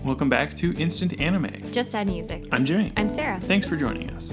Welcome back to Instant Anime. Just Add Music. I'm Jimmy. I'm Sarah. Thanks for joining us.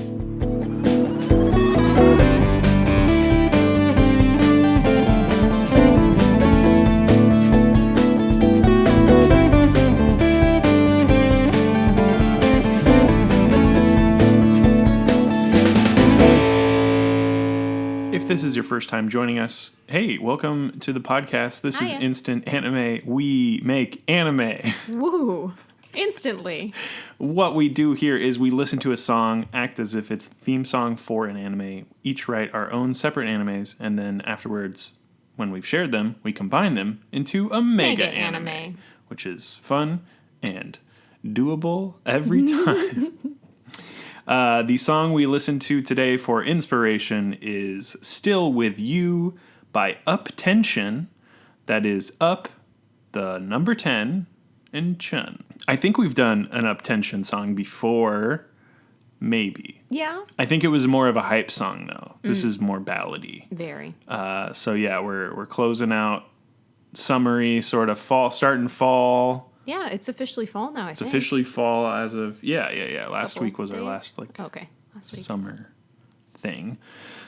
If this is your first time joining us, hey, welcome to the podcast. This is Instant Anime. We make anime. Woo! Instantly. What we do here is we listen to a song, act as if it's the theme song for an anime, each write our own separate animes, and then afterwards, when we've shared them, we combine them into a mega anime, which is fun and doable every time. The song we listened to today for inspiration is Still With You by Up Tension. That is Up, the number 10, and Chun. I think we've done an Up Tension song before, maybe. Yeah. I think it was more of a hype song, though. This is more ballady. Very. So yeah, we're closing out summery, sort of fall, starting fall. Yeah, it's officially fall now, I think. It's officially fall as of, yeah. Last week was our last, last week. Summer thing.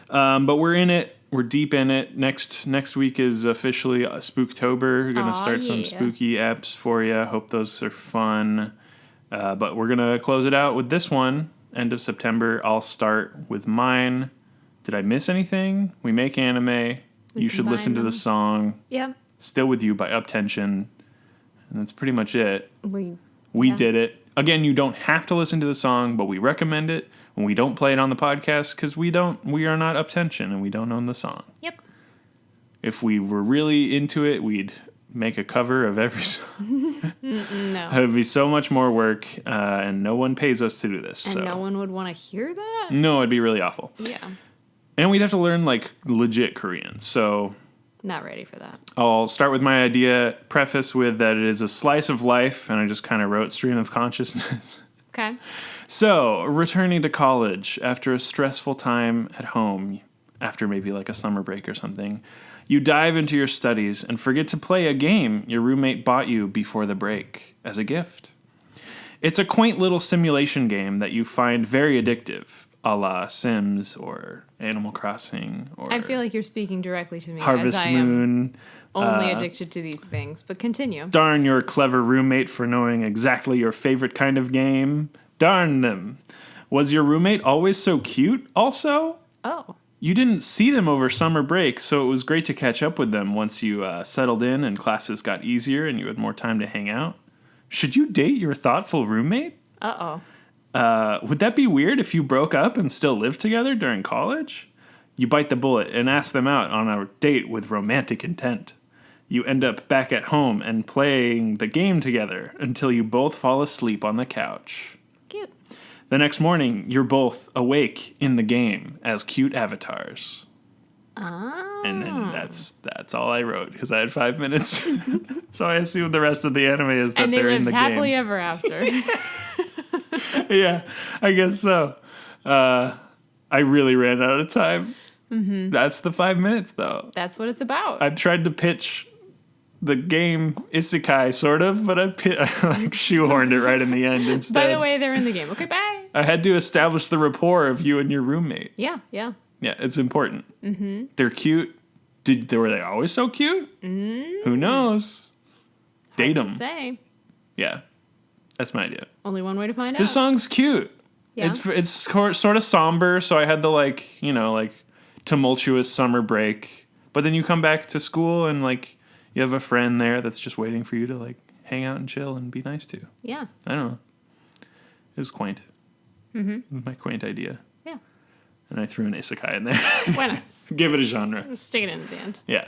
But we're in it. We're deep in it. Next week is officially Spooktober. We're going to start some spooky eps for you. Hope those are fun. But we're going to close it out with this one. End of September. I'll start with mine. Did I miss anything? We make anime. You should listen to the song. Yep. Still With You by Up Tension. And that's pretty much it. We Yeah. did it. Again, you don't have to listen to the song, but we recommend it when we don't play it on the podcast because we are not Up Tension and we don't own the song. Yep. If we were really into it, we'd make a cover of every song. No. It would be so much more work, and no one pays us to do this. And no one would want to hear that? No, it'd be really awful. Yeah. And we'd have to learn, like, legit Korean, so... Not ready for that. I'll start with my idea, preface with that it is a slice of life, and I just kind of wrote stream of consciousness. Okay. So, returning to college after a stressful time at home, after maybe like a summer break or something, you dive into your studies and forget to play a game your roommate bought you before the break as a gift. It's a quaint little simulation game that you find very addictive, a la Sims or Animal Crossing or I feel like you're speaking directly to me Harvest as I Moon. am only addicted to these things, but continue. Darn your clever roommate for knowing exactly your favorite kind of game. Darn them. Was your roommate always so cute also? Oh. You didn't see them over summer break, so it was great to catch up with them once you settled in and classes got easier and you had more time to hang out. Should you date your thoughtful roommate? Uh-oh. Would that be weird if you broke up and still lived together during college? You bite the bullet and ask them out on a date with romantic intent. You end up back at home and playing the game together until you both fall asleep on the couch. Cute. The next morning, you're both awake in the game as cute avatars. Ah. And then that's all I wrote because I had 5 minutes. So I assume the rest of the anime is that they're in the game. And they lived happily ever after. Yeah, I guess so. I really ran out of time. Mm-hmm. That's the 5 minutes, though. That's what it's about. I tried to pitch the game Isekai, sort of, but I like shoehorned it right in the end instead. By the way, they're in the game. Okay, bye. I had to establish the rapport of you and your roommate. Yeah. Yeah, it's important. Mm-hmm. They're cute. Were they always so cute? Mm-hmm. Who knows? Date them. Say. Yeah, that's my idea. Only one way to find out. This song's cute. Yeah. It's sort of somber, so I had the tumultuous summer break. But then you come back to school and you have a friend there that's just waiting for you to hang out and chill and be nice to. Yeah. I don't know. It was quaint. Mm-hmm. It was my quaint idea. Yeah. And I threw an isekai in there. Why not? Give it a genre. Stick it in at the end. Yeah.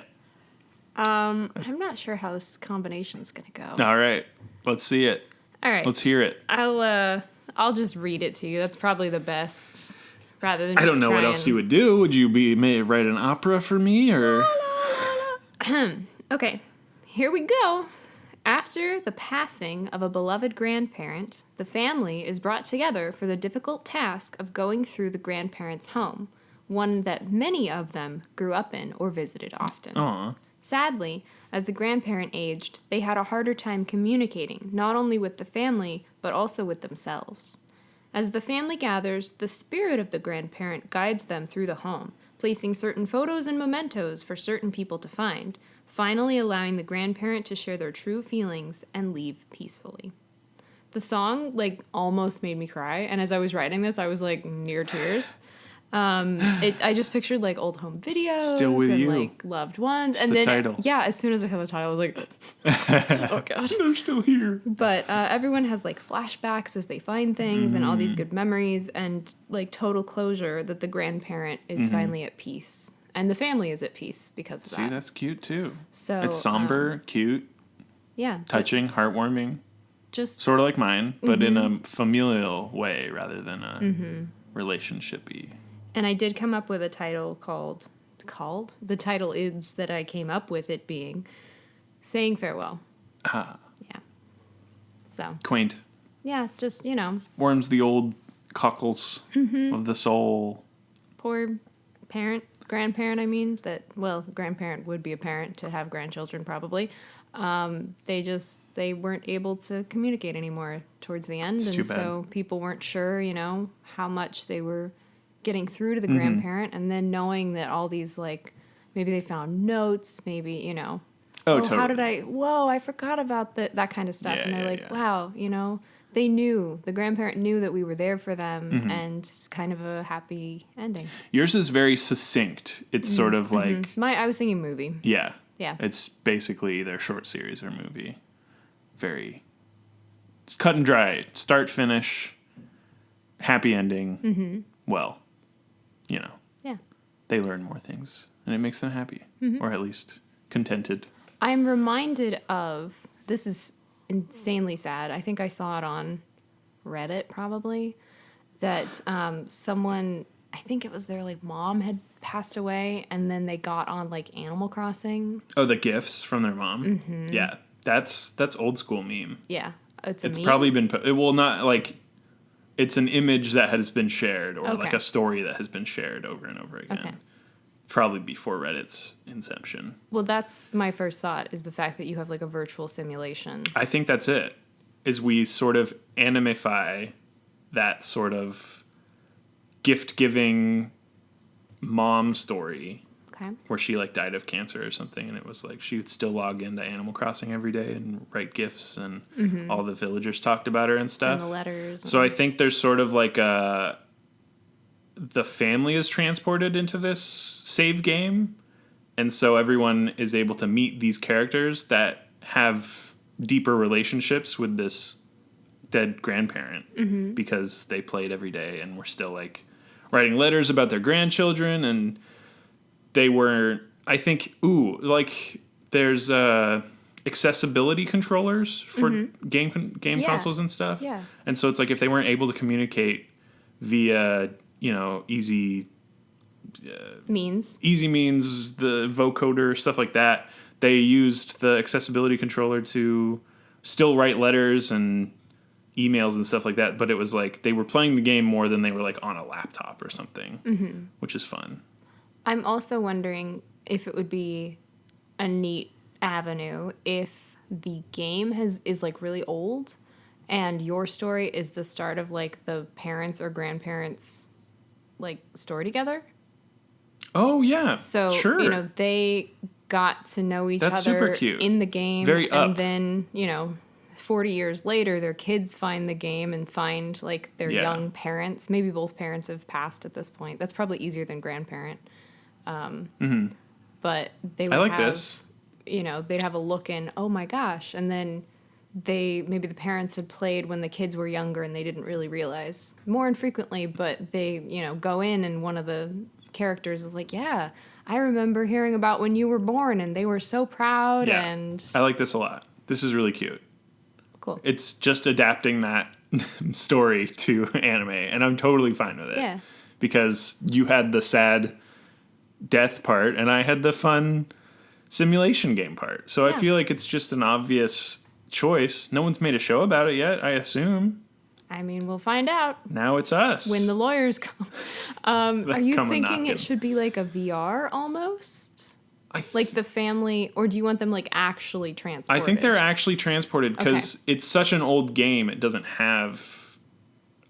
I'm not sure how this combination's gonna go. All right. Let's see it. All right. Let's hear it. I'll just read it to you. That's probably the best. Rather than I don't know what else you would do. Would you write an opera for me or? Okay. Here we go. After the passing of a beloved grandparent, the family is brought together for the difficult task of going through the grandparents' home, one that many of them grew up in or visited often. Aw. Sadly, As the grandparent aged, they had a harder time communicating, not only with the family, but also with themselves. As the family gathers, the spirit of the grandparent guides them through the home, placing certain photos and mementos for certain people to find, finally allowing the grandparent to share their true feelings and leave peacefully. The song, almost made me cry, and as I was writing this, I was, near tears. I just pictured, old home videos Still with and, you. Loved ones. It's and the then, title. yeah, as soon as I saw the title, I was like, oh, gosh. They're still here. But everyone has, flashbacks as they find things and all these good memories and, total closure that the grandparent is finally at peace. And the family is at peace because of that. See, that's cute, too. So It's somber, cute, yeah. touching, heartwarming. Just Sort of like mine, but in a familial way rather than a relationship-y. And I did come up with a title called? The title is that I came up with it being Saying Farewell. Ah, Yeah. So, quaint. yeah, just, Warms the old cockles of the soul. poor grandparent, grandparent would be a parent to have grandchildren probably. They weren't able to communicate anymore towards the end. It's And too bad. so people weren't sure, how much they were getting through to the grandparent. And then knowing that all these, maybe they found notes, maybe, Oh, how totally. did I forgot about that kind of stuff. Yeah, And they're yeah, wow, they knew, the grandparent knew that we were there for them Mm-hmm. and it's kind of a happy ending. Yours is very succinct. It's sort of like, I was thinking movie. yeah. Yeah. It's basically either short series or movie. It's cut and dry. Start, finish, happy ending. Mm-hmm. Well, Yeah. they learn more things and it makes them happy. Or at least contented. I'm reminded of, this is insanely sad. I think I saw it on Reddit probably, that someone, I think it was their mom had passed away and then they got on Animal Crossing. Oh, the gifts from their mom? Yeah. That's old school meme. Yeah. It's It's meme. probably been, it's an image that has been shared or Okay. a story that has been shared over and over again. Okay. Probably before Reddit's inception. Well, that's my first thought, is the fact that you have a virtual simulation. I think that's it. Is we sort of animify that sort of gift-giving mom story Okay. where she died of cancer or something, and it was she would still log into Animal Crossing every day and write gifts, and all the villagers talked about her and stuff. And the letters. So I think there's sort of the family is transported into this save game, and so everyone is able to meet these characters that have deeper relationships with this dead grandparent because they played every day and were still writing letters about their grandchildren, and they were, I think, there's accessibility controllers for game Yeah. consoles and stuff. Yeah. And so it's if they weren't able to communicate via, easy means. means, the vocoder, stuff like that, they used the accessibility controller to still write letters and emails and stuff like that, but it was they were playing the game more than they were on a laptop or something, which is fun. I'm also wondering if it would be a neat avenue if the game is really old and your story is the start of the parents or grandparents story together. Oh yeah, So sure. they got to know each That's other super cute. in the game, Very and up. then 40 years later, their kids find the game and find their Yeah. young parents. Maybe both parents have passed at this point. That's probably easier than grandparent. But they would I like have, this. they'd have a look in, oh my gosh, and then maybe the parents had played when the kids were younger and they didn't really realize more infrequently, but they, go in and one of the characters is yeah, I remember hearing about when you were born and they were so proud Yeah. and I like this a lot. This is really cute. cool. It's just adapting that story to anime, and I'm totally fine with it. Yeah. Because you had the sad death part, and I had the fun simulation game part. So I Yeah. feel it's just an obvious choice. No one's made a show about it yet, I assume. I mean, we'll find out Now it's us. when the lawyers come. Are you come thinking a-knocking. it should be a VR almost? Like the family, or do you want them like actually transported? I think they're actually transported because it's such an old game. It doesn't have.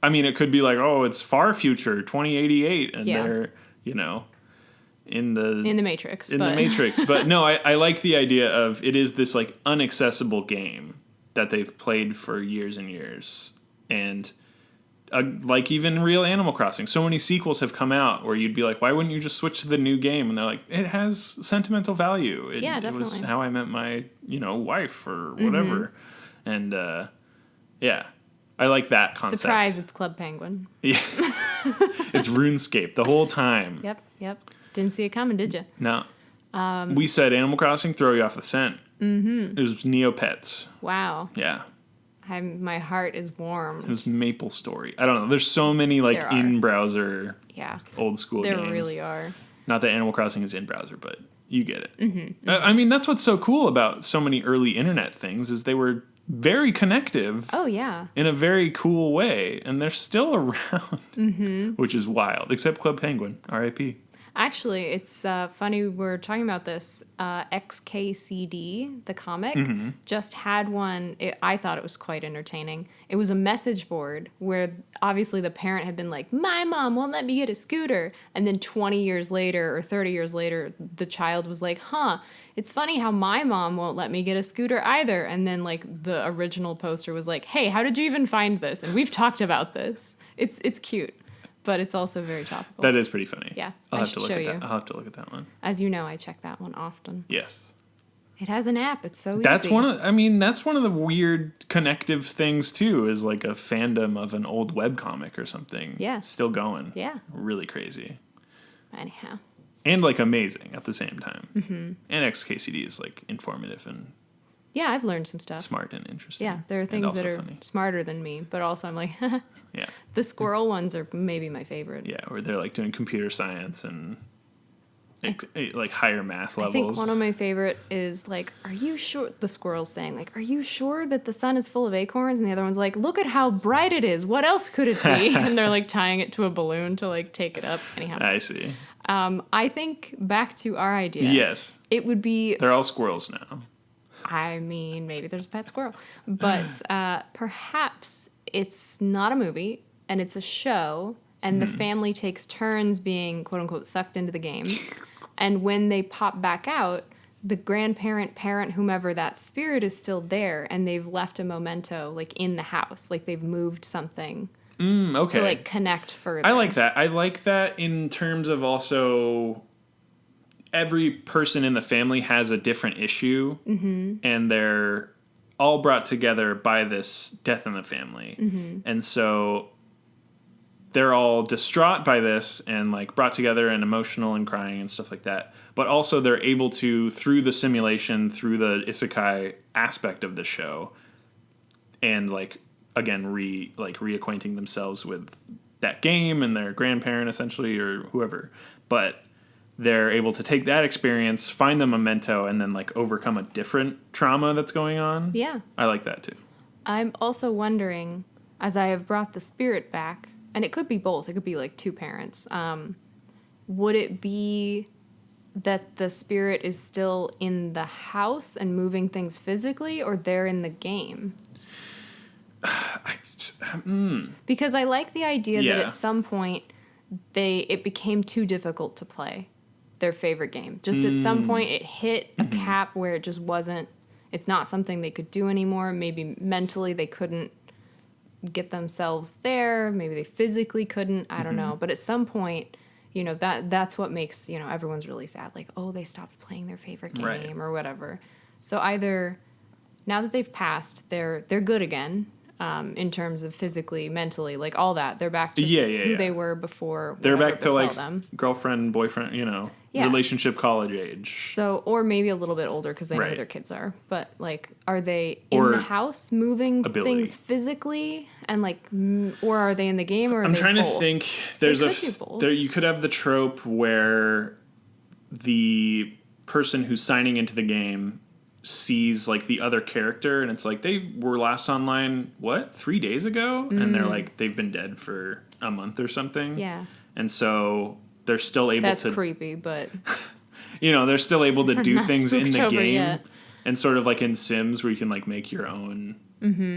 I mean, it could be like, oh, it's far future, 2088, and they're, you know, in the Matrix. The Matrix. But no, I like the idea of it is this like unaccessible game that they've played for years and years, and like even real Animal Crossing. So many sequels have come out where you'd be like, why wouldn't you just switch to the new game? And they're like, it has sentimental value. Yeah, definitely. It was how I met my, wife or whatever. And yeah, I like that concept. Surprise, it's Club Penguin. Yeah. It's RuneScape the whole time. Yep. Didn't see it coming, did you? No. We said Animal Crossing, throw you off the scent. Mm-hmm. It was Neopets. Wow. Yeah. My heart is warm. It was Maple Story. I don't know. There's so many like in-browser old school games. There really are. Not that Animal Crossing is in-browser, but you get it. Mm-hmm. I mean, that's what's so cool about so many early internet things is they were very connective. Oh, yeah. In a very cool way. And they're still around, which is wild. Except Club Penguin, R.I.P. Actually, it's funny we're talking about this. XKCD, the comic, just had one. I thought it was quite entertaining. It was a message board where obviously the parent had been like, my mom won't let me get a scooter. And then 20 years later or 30 years later, the child was like, it's funny how my mom won't let me get a scooter either. And then like the original poster was like, hey, how did you even find this? And we've talked about this. It's cute. But it's also very topical. That is pretty funny. Yeah, I'll I have should to look show at you. that. I'll have to look at that one. As you know, I check that one often. Yes. It has an app. It's so easy. That's one of the weird connective things too, is like a fandom of an old webcomic or something. Yeah. Still going. Yeah. Really crazy. Anyhow. And like amazing at the same time. Mm-hmm. And XKCD is like informative and yeah, I've learned some stuff. smart and interesting. Yeah, there are things that are funny. smarter than me, but also I'm like, yeah. The squirrel ones are maybe my favorite. Yeah, where they're like doing computer science and like higher math levels. I think one of my favorite is like, are you sure? The squirrel's saying like, are you sure that the sun is full of acorns? And the other one's like, look at how bright it is. What else could it be? And they're like tying it to a balloon to like take it up. Anyhow. I see. I think back to our idea. Yes. It would be. They're all squirrels now. I mean, maybe there's a pet squirrel, but perhaps it's not a movie and it's a show, and the family takes turns being quote unquote sucked into the game, and when they pop back out, the grandparent, parent, whomever, that spirit is still there, and they've left a memento like in the house, like they've moved something. Okay. To like connect further. I like that. I like that in terms of also. Every person in the family has a different issue, and they're all brought together by this death in the family. And so they're all distraught by this and like brought together and emotional and crying and stuff like that. But also they're able to, through the simulation, through the isekai aspect of the show, and like, again, reacquainting themselves with that game and their grandparent essentially or whoever. But they're able to take that experience, find the memento, and then like overcome a different trauma that's going on. Yeah. I like that too. I'm also wondering, as I have brought the spirit back, and it could be both, it could be like two parents, would it be that the spirit is still in the house and moving things physically, or they're in the game? Because I like the idea that at some point it became too difficult to play their favorite game. Just at some point it hit a cap where it just wasn't, it's not something they could do anymore. Maybe mentally they couldn't get themselves there. Maybe they physically couldn't. I don't know. But at some point, that's what makes, everyone's really sad. Like, oh, they stopped playing their favorite game or whatever. So either now that they've passed, they're good again. In terms of physically, mentally, like all that. They're back to who they were before. They're back to like them. Girlfriend, boyfriend, relationship, college age. So, or maybe a little bit older because they know who their kids are. But like, are they in the house moving things physically and like, or are they in the game? Or I'm trying to think. There's you could have the trope where the person who's signing into the game sees like the other character, and it's like they were last online 3 days ago, and they're like they've been dead for a month or something. Yeah. And so they're still able to. That's creepy, but. they're still able to do not things in spooked the over game. yet. And sort of like in Sims where you can like make your own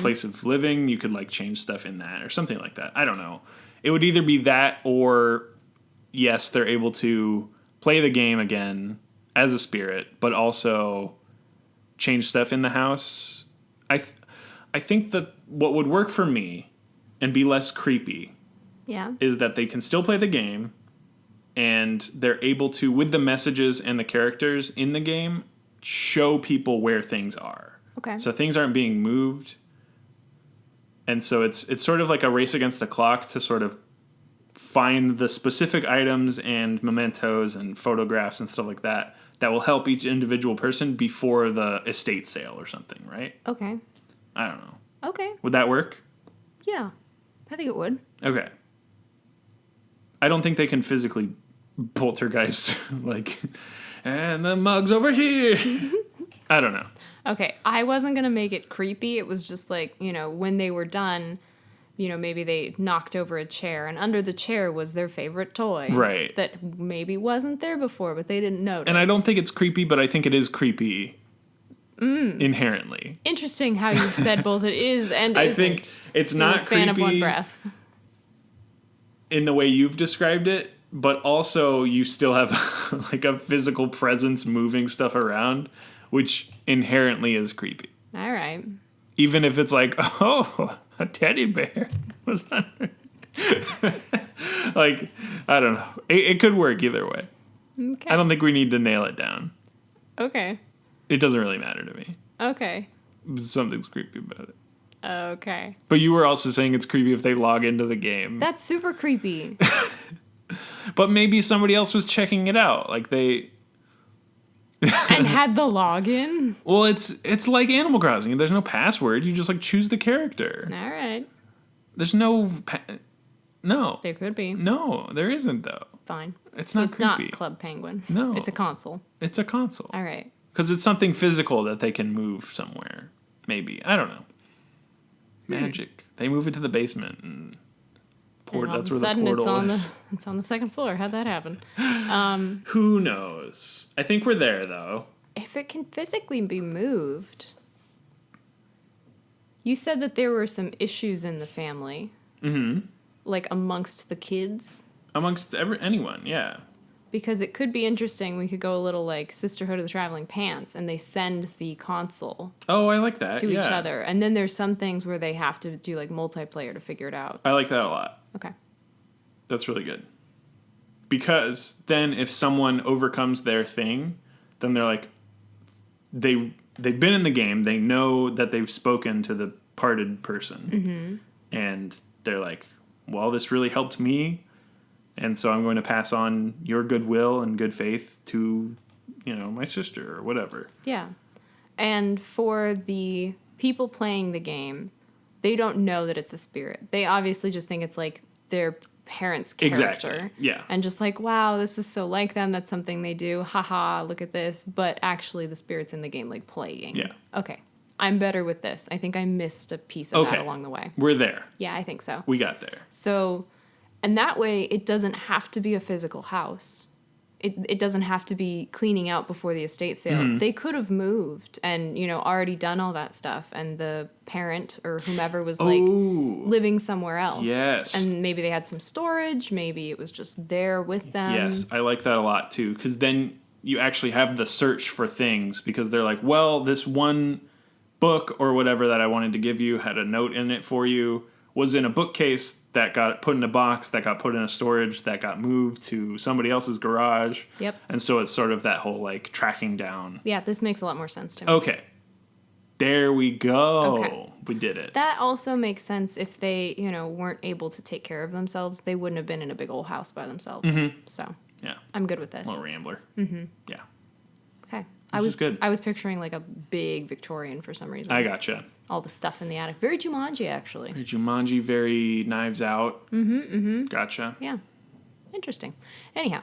place of living, you could like change stuff in that or something like that. I don't know. It would either be that or yes, they're able to play the game again as a spirit, but also change stuff in the house. I think that what would work for me and be less creepy Yeah. is that they can still play the game and they're able to, with the messages and the characters in the game, show people where things are. Okay. So things aren't being moved. And so it's sort of like a race against the clock to sort of find the specific items and mementos and photographs and stuff like that that will help each individual person before the estate sale or something, right? Okay. I don't know. Okay. Would that work? Yeah. I think it would. Okay. I don't think they can physically poltergeist, like, and the mug's over here. I don't know. Okay. I wasn't going to make it creepy. It was just like, when they were done, maybe they knocked over a chair, and under the chair was their favorite toy. Right. That maybe wasn't there before, but they didn't notice. And I don't think it's creepy, but I think it is creepy inherently. Interesting how you've said both it is and I isn't think it's in not the span of one creepy breath. in the way you've described it, but also you still have like a physical presence moving stuff around, which inherently is creepy. All right. Even if it's like, oh, a teddy bear was under. Like, I don't know. It could work either way. Okay. I don't think we need to nail it down. Okay. It doesn't really matter to me. Okay. Something's creepy about it. Okay. But you were also saying it's creepy if they log into the game. That's super creepy. But maybe somebody else was checking it out. Like they... And had the login? Well, it's like Animal Crossing. There's no password. You just like choose the character. All right. There's no... No. There could be. No, there isn't though. Fine. It's So not it's creepy. not Club Penguin. No. It's a console. It's a console. All right. Because it's something physical that they can move somewhere. Maybe. I don't know. Magic. They move it to the basement and And all that's of where a the sudden portal is. it's on the second floor. How'd that happen? Who knows? I think we're there though. If it can physically be moved. You said that there were some issues in the family. Mm-hmm. Like amongst the kids. Amongst anyone, yeah. Because it could be interesting. We could go a little like Sisterhood of the Traveling Pants, and they send the console Oh, I like that. to yeah. each other. And then there's some things where they have to do like multiplayer to figure it out. I like that a lot. Okay. That's really good. Because then if someone overcomes their thing, then they're like they've been in the game, they know that they've spoken to the parted person. Mm-hmm. And they're like, well, this really helped me. And so I'm going to pass on your goodwill and good faith to, my sister or whatever. Yeah. And for the people playing the game, they don't know that it's a spirit. They obviously just think it's like their parents' character. Exactly. Yeah. And just like, wow, this is so like them. That's something they do. Haha, look at this. But actually the spirit's in the game like playing. Yeah. Okay. I'm better with this. I think I missed a piece of that Okay. along the way. We're there. Yeah, I think so. We got there. So, and that way it doesn't have to be a physical house. It doesn't have to be cleaning out before the estate sale. Mm-hmm. They could have moved and, already done all that stuff. And the parent or whomever was like Ooh. living somewhere else. Yes. And maybe they had some storage. Maybe it was just there with them. Yes, I like that a lot too, because then you actually have the search for things, because they're like, well, this one book or whatever that I wanted to give you had a note in it for you, was in a bookcase that got put in a box, that got put in a storage, that got moved to somebody else's garage. Yep. And so it's sort of that whole like tracking down. Yeah, this makes a lot more sense to me. Okay. There we go. Okay. We did it. That also makes sense if they, weren't able to take care of themselves. They wouldn't have been in a big old house by themselves. Mm-hmm. So Yeah. I'm good with this. Little rambler. Mm-hmm. Yeah. Okay. Which is good. I was picturing like a big Victorian for some reason. I gotcha. All the stuff in the attic. Very Jumanji, actually. Very Jumanji, very Knives Out. Mm-hmm. Gotcha. Yeah. Interesting. Anyhow,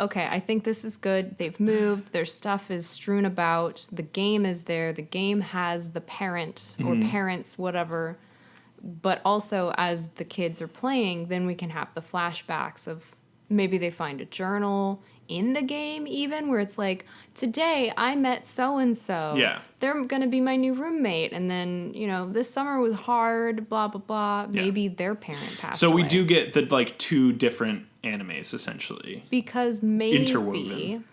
okay, I think this is good. They've moved. Their stuff is strewn about. The game is there. The game has the parent or parents, whatever. But also, as the kids are playing, then we can have the flashbacks of maybe they find a journal in the game even, where it's like, today I met so-and-so. Yeah. They're going to be my new roommate. And then, this summer was hard, blah, blah, blah. Yeah. Maybe their parent passed So away. we do get the, like, two different animes, essentially. Because Interwoven.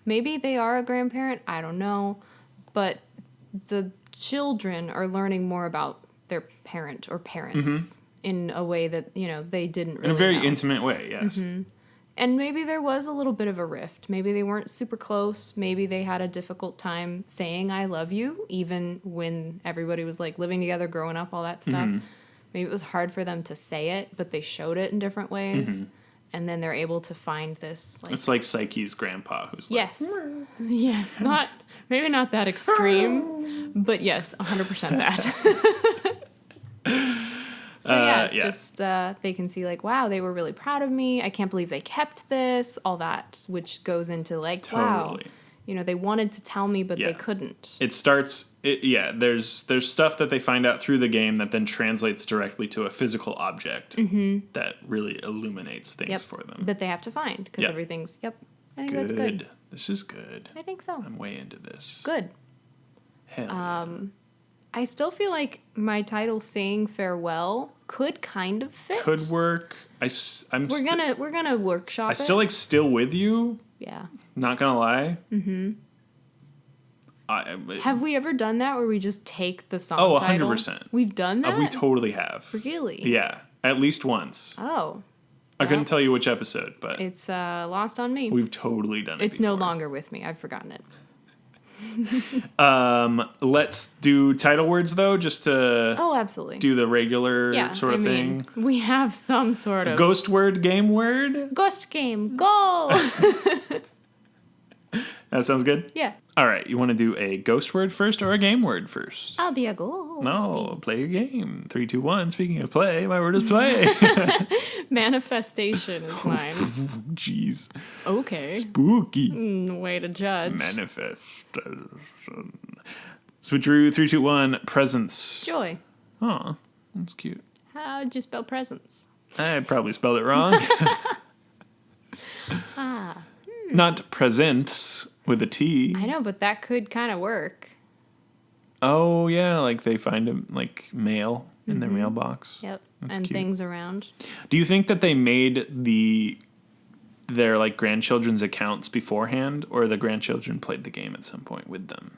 maybe they are a grandparent. I don't know. But the children are learning more about their parent or parents in a way that, they didn't really In a very know. intimate way, yes. And maybe there was a little bit of a rift. Maybe they weren't super close. Maybe they had a difficult time saying I love you, even when everybody was like living together, growing up, all that stuff. Maybe it was hard for them to say it, but they showed it in different ways. And then they're able to find this. Like, It's like Psyche's grandpa, who's like, yes. Yes. Maybe not that extreme, but yes, 100% that. So yeah. just they can see like, wow, they were really proud of me. I can't believe they kept this, all that, which goes into like, wow, Totally. they wanted to tell me, but Yeah. they couldn't. It starts, there's stuff that they find out through the game that then translates directly to a physical object that really illuminates things for them. That they have to find because Yep. everything's, I think that's good. This is good. I think so. I'm way into this. Good. Hell yeah. I still feel like my title saying farewell could kind of fit. Could work. We're gonna workshop I still like Still With You. Yeah. Not gonna lie. Have we ever done that where we just take the song Oh, title? 100%. We've done that? We totally have. Really? Yeah, at least once. Oh. I couldn't Well, tell you which episode, but It's lost on me. we've totally done it. It's no before. longer with me. I've forgotten it. Let's do title words though, just to Oh, absolutely. do the regular yeah, sort of thing. We have some sort of Ghost word, game word. ghost game. Go. That sounds good. Yeah. All right, you want to do a ghost word first or a game word first? I'll be a ghost. No, play a game. 3, 2, 1. Speaking of play, my word is play. Manifestation is mine. Jeez, Okay. spooky. Way to judge. Manifestation. Switcheroo. 3, 2, 1. Presence. Joy. Oh, that's cute. How'd you spell presents? I probably spelled it wrong. Not presents with a T. I know, but that could kind of work. Oh yeah, like they find him like mail in their mailbox. Yep. That's and cute. things around. Do you think that they made their like grandchildren's accounts beforehand, or the grandchildren played the game at some point with them?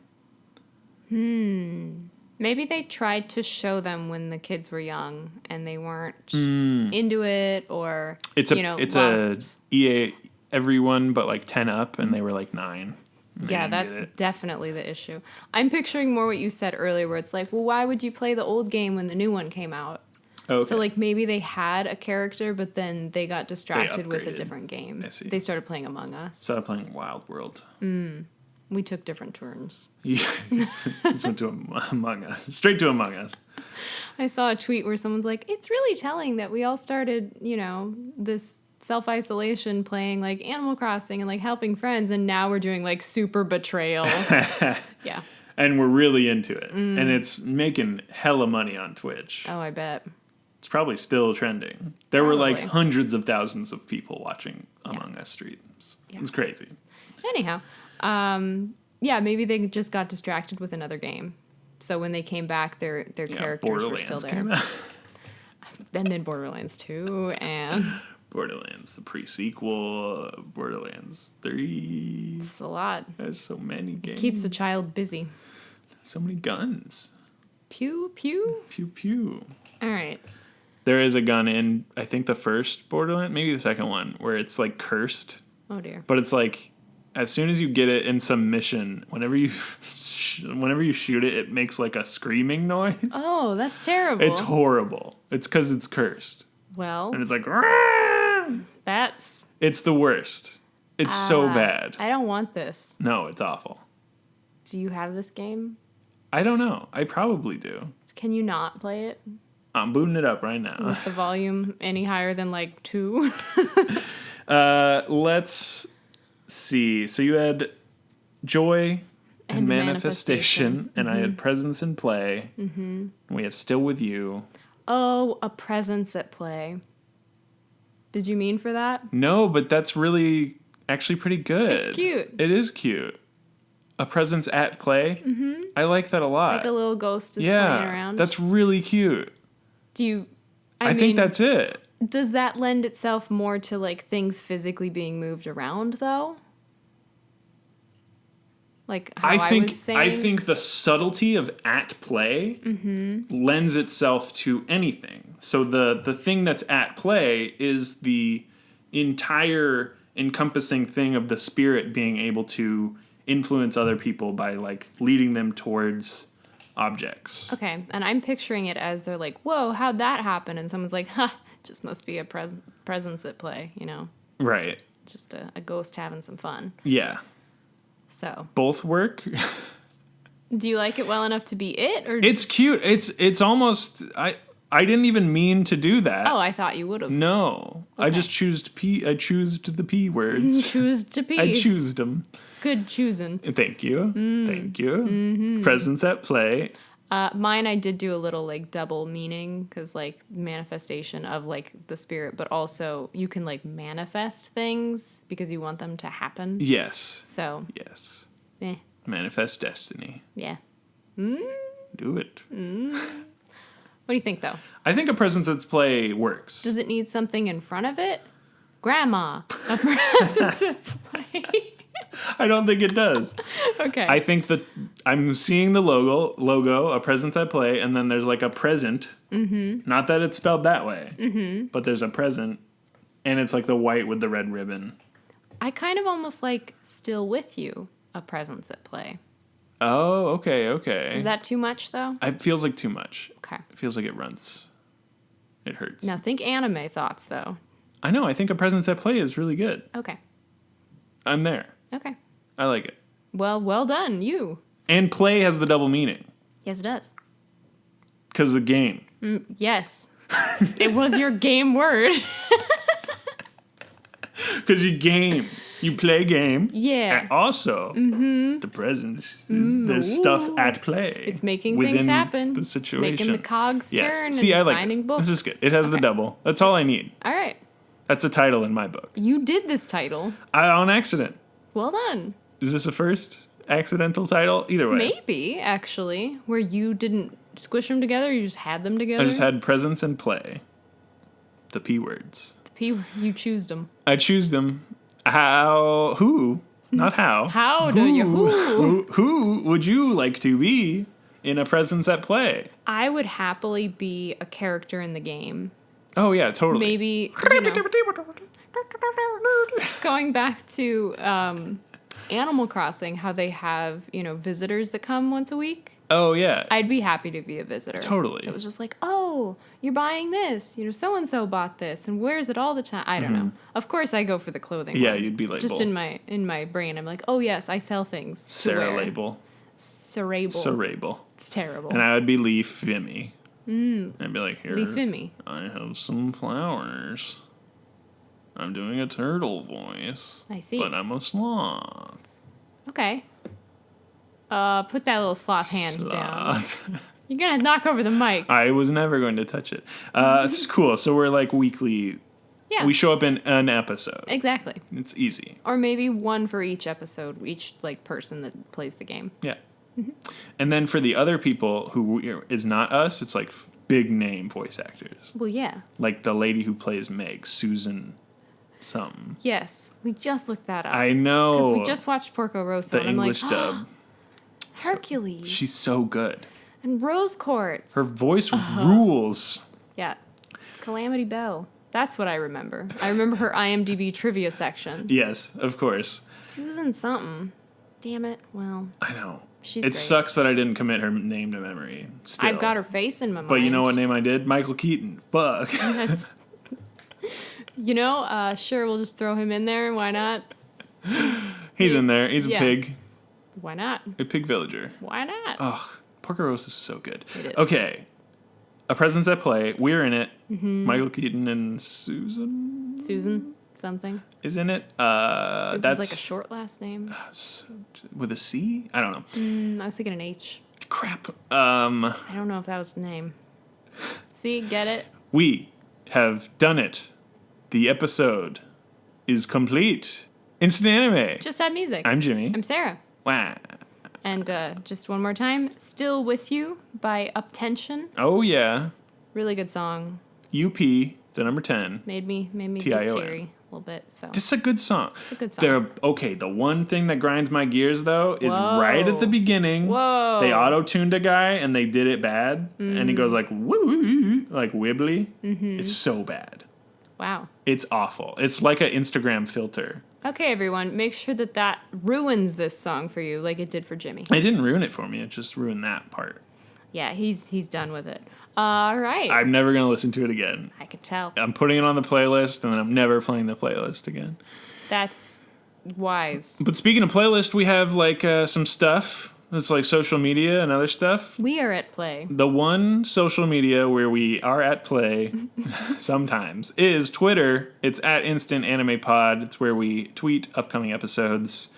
Maybe they tried to show them when the kids were young and they weren't into it, or It's lost. a EA everyone but like 10 up, and they were like 9. and they Yeah, didn't that's get it. definitely the issue. I'm picturing more what you said earlier, where it's like, well, why would you play the old game when the new one came out? Okay. So like maybe they had a character, but then they got distracted with a upgraded. different game. I see. They started playing Among Us. Started playing Wild World. We took different turns. Yeah, just went to Among Us, straight to Among Us. I saw a tweet where someone's like, it's really telling that we all started, this self-isolation playing like Animal Crossing and like helping friends, and now we're doing like super betrayal. Yeah. And we're really into it, and it's making hella money on Twitch. Oh, I bet. It's probably still trending. There were like Probably. hundreds of thousands of people watching Among Us streams. Yeah. It's crazy. Anyhow, yeah, maybe they just got distracted with another game. So when they came back, their Yeah, characters were still Borderlands there. came out. And then Borderlands 2 and Borderlands, the pre-sequel, Borderlands 3. it's a lot. There's so many games. Keeps a child busy. So many guns. Pew, pew. Pew pew. All right. There is a gun in, I think, the first Borderlands, maybe the second one, where it's like cursed. Oh, dear. But it's like, as soon as you get it in some mission, whenever you shoot it, it makes like a screaming noise. Oh, that's terrible. It's horrible. It's because it's cursed. Well, And it's like, "Rah!" that's... It's the worst. It's so bad. I don't want this. No, it's awful. Do you have this game? I don't know. I probably do. Can you not play it I'm booting it up right now. with the volume any higher than like 2? Let's see. So you had joy and And manifestation, and I had presence and play. Mm-hmm. We have still with you. Oh, a presence at play. Did you mean for that? No, but that's really actually pretty good. It's cute. It is cute. A presence at play. Mm-hmm. I like that a lot. Like a little ghost is playing around. That's really cute. Do you... I think that's it. Does that lend itself more to, like, things physically being moved around, though? Like how I was saying? I think the subtlety of at play lends itself to anything. So the thing that's at play is the entire encompassing thing of the spirit being able to influence other people by, like, leading them towards objects. Okay, and I'm picturing it as they're like, whoa, how'd that happen? And someone's like, huh, just must be a presence at play, you know? Right. Just a ghost having some fun. Yeah. So, Both work. do you like it well enough to be it? Or It's cute. It's almost... I didn't even mean to do that. Oh, I thought you would have. No. I Okay. just I choose the P words. Choose to be. I choose them. Good choosing. Thank you. Thank you. Mm-hmm. Presence at play. Mine, I did do a little, like, double meaning, because, like, manifestation of, like, the spirit, but also you can, like, manifest things because you want them to happen. Yes. So, Yes. eh, Manifest destiny. yeah. Do it. What do you think, though? I think a presence at play works. Does it need something in front of it? Grandma, a presence at play. I don't think it does. Okay. I think that I'm seeing the logo, a presence at play, and then there's, like, a present. Mm-hmm. Not that it's spelled that way, but there's a present, and it's, like, the white with the red ribbon. I kind of almost like still with you, a presence at play. Oh, okay. Is that too much, though? It feels like too much. Okay. It feels like it runs. It hurts. Now think anime thoughts, though. I know. I think a presence at play is really good. Okay. I'm there. Okay. I like it. Well done, you. And play has the double meaning. Yes, it does. Because the game. Yes. It was your game word. Because you game. You play game. Yeah. And also, the presence is there's stuff at play. It's making within things happen. The situation. Making the cogs turn See, and I like finding this. books. This is good. It has the double. That's all I need. All right. That's a title in my book. You did this title. On accident. Well done. Is this a first accidental title? Either way. Maybe, actually, where you didn't squish them together, you just had them together. I just had presence and play. The P words. You choose them. I choose them. How? Who? Not how. How do you? Who would you like to be in a presence at play? I would happily be a character in the game. Oh yeah, totally. Maybe, going back to Animal Crossing, how they have, visitors that come once a week. Oh yeah. I'd be happy to be a visitor. Totally. It was just like, oh, you're buying this. So-and-so bought this and wears it all the time. I don't know. Of course I go for the clothing. Yeah, one. you'd be label. Just in my brain, I'm like, oh yes, I sell things. Sarah label. Cerebral. It's terrible. And I would be Leaf Fimmy. I'd be like, here. Leaf Fimmy. I have some flowers. I'm doing a turtle voice. I see. But I'm a sloth. Okay. Put that little sloth hand down. Sloth. You're gonna knock over the mic. I was never going to touch it. This is cool. So we're like weekly. Yeah. We show up in an episode. Exactly. It's easy. Or maybe one for each episode, each person that plays the game. Yeah. And then for the other people who is not us, it's like big name voice actors. Well, yeah. Like the lady who plays Meg, Susan something. Yes. We just looked that up. I know. Because we just watched Porco Rosso, the and English I'm like, dub. Hercules. She's so good. And Rose Quartz. Her voice rules. Yeah. Calamity Bell. That's what I remember. I remember her IMDb trivia section. Yes, of course. Susan something. Damn it. Well, I know. she's It great. sucks that I didn't commit her name to memory. Still. I've got her face in my mind. But you know what name I did? Michael Keaton. Fuck. That's, sure, we'll just throw him in there. Why not? He's in there. He's a Yeah. pig. Why not? A pig villager. Why not? Ugh. Porco Rosso is so good. It is. Okay. A Presence at Play. We're in it. Mm-hmm. Michael Keaton and Susan Susan something. is in it. It That's was like a short last name. with a C? I don't know. I was thinking an H. Crap. I don't know if that was the name. See, get it? We have done it. The episode is complete. Instant Anime. Just Add Music. I'm Jimmy. I'm Sarah. Wow. And just one more time, Still With You by Uptension. Oh, yeah. Really good song. UP, the number 10. Made me get TION. teary a little bit. So This is a good song. it's a good song. Okay, the one thing that grinds my gears, though, is Whoa. right at the beginning. Whoa. They auto-tuned a guy, and they did it bad. And he goes like, woo, like wibbly. Mm-hmm. It's so bad. Wow. It's awful. It's like an Instagram filter. Okay, everyone, make sure that ruins this song for you like it did for Jimmy. It didn't ruin it for me. It just ruined that part. Yeah, he's done with it. All right. I'm never going to listen to it again. I could tell. I'm putting it on the playlist, and then I'm never playing the playlist again. That's wise. But speaking of playlist, we have like some stuff. It's like social media and other stuff. We are at play. The one social media where we are at play sometimes is Twitter. It's at Instant Anime Pod. It's where we tweet upcoming episodes,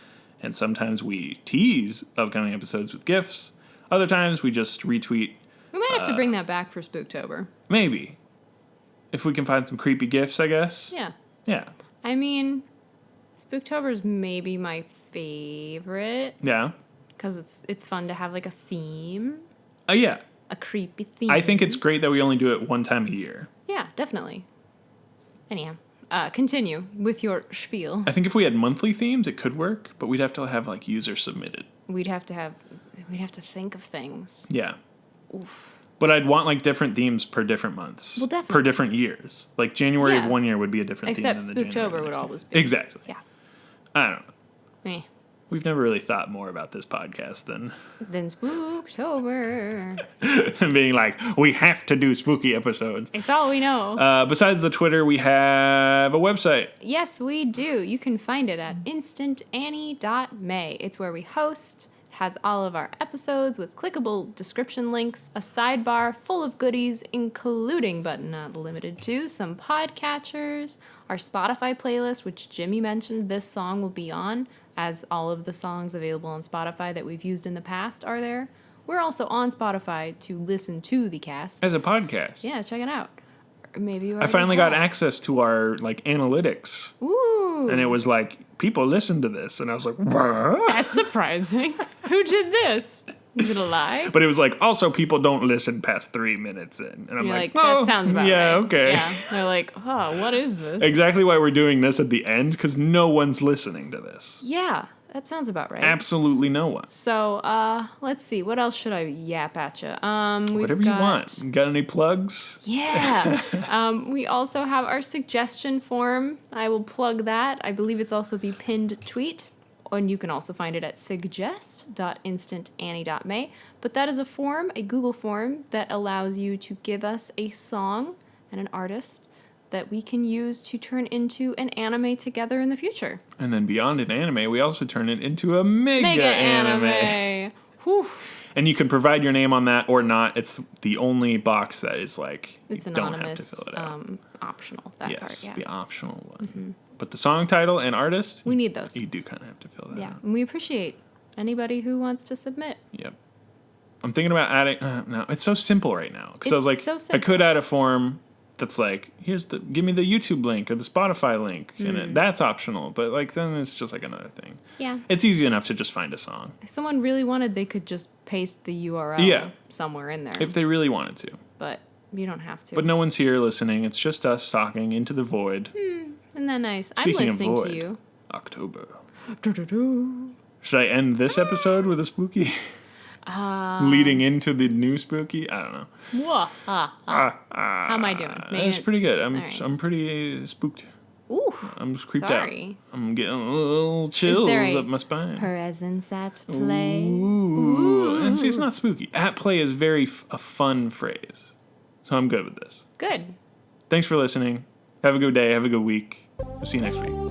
and sometimes we tease upcoming episodes with GIFs. Other times we just retweet. We might have to bring that back for Spooktober. Maybe. If we can find some creepy GIFs, I guess. Yeah. Yeah. I mean, Spooktober's maybe my favorite Yeah. because it's fun to have like a theme, Yeah. a creepy theme. I think it's great that we only do it one time a year. Yeah, definitely. Anyhow, continue with your spiel. I think if we had monthly themes, it could work, but we'd have to have like user submitted. We'd have to think of things. Yeah. Oof. But I'd want like different themes per different months. Well, definitely. Per different years. Like January Yeah. of one year would be a different Except theme than the January Spooktober of would next always year. be. Exactly. Yeah. I don't know. Eh. We've never really thought more about this podcast than Then Spooktober. being like, we have to do spooky episodes. It's all we know. Besides the Twitter, we have a website. Yes, we do. You can find it at instantannie.may. It's where we host. It has all of our episodes with clickable description links, a sidebar full of goodies, including but not limited to some podcatchers, our Spotify playlist, which Jimmy mentioned this song will be on, as all of the songs available on Spotify that we've used in the past are there. We're also on Spotify to listen to the cast. As a podcast. Yeah, check it out. Or maybe you I already finally got have. access to our like analytics. Ooh. And it was like, people listen to this. And I was like, what? That's surprising. Who did this? Is it a lie? But it was like, also people don't listen past 3 minutes in. And I'm You're like, like, oh, that sounds about yeah, right. okay. Yeah. They're like, oh, what is this? Exactly why we're doing this at the end, because no one's listening to this. Yeah, that sounds about right. Absolutely no one. So, let's see. What else should I yap at you? Whatever you want. Got any plugs? Yeah. We also have our suggestion form. I will plug that. I believe it's also the pinned tweet. And you can also find it at suggest.instantannie.may. But that is a form, a Google form, that allows you to give us a song and an artist that we can use to turn into an anime together in the future. And then beyond an anime, we also turn it into a mega anime. Whew. And you can provide your name on that or not. It's the only box that is like, It's you don't have to anonymous, fill it out. optional, that Yes, part, yeah. the optional one. But the song title and artist, We need those. you do kind of have to fill that Yeah, out. and we appreciate anybody who wants to submit. Yep. I'm thinking about adding. No, it's so simple right now because I was like, It's so I simple. could add a form that's like, give me the YouTube link or the Spotify link, and that's optional. But like, then it's just like another thing. Yeah. It's easy enough to just find a song If someone really wanted, they could just paste the URL Yeah. somewhere in there. if they really wanted to. But you don't have to. But no one's here listening. It's just us talking into the void. Isn't that nice? Speaking I'm of listening void. to you. October. Do-do-do. Should I end this episode with a spooky? Leading into the new spooky? I don't know. Whoa. How am I doing? It's pretty good. right. I'm pretty spooked. Ooh. I'm just creeped Sorry. out. I'm getting a little chills there a up my spine. Presence at play. Ooh. And see, it's not spooky. At play is a fun phrase. So I'm good with this. Good. Thanks for listening. Have a good day. Have a good week. We'll see you next week.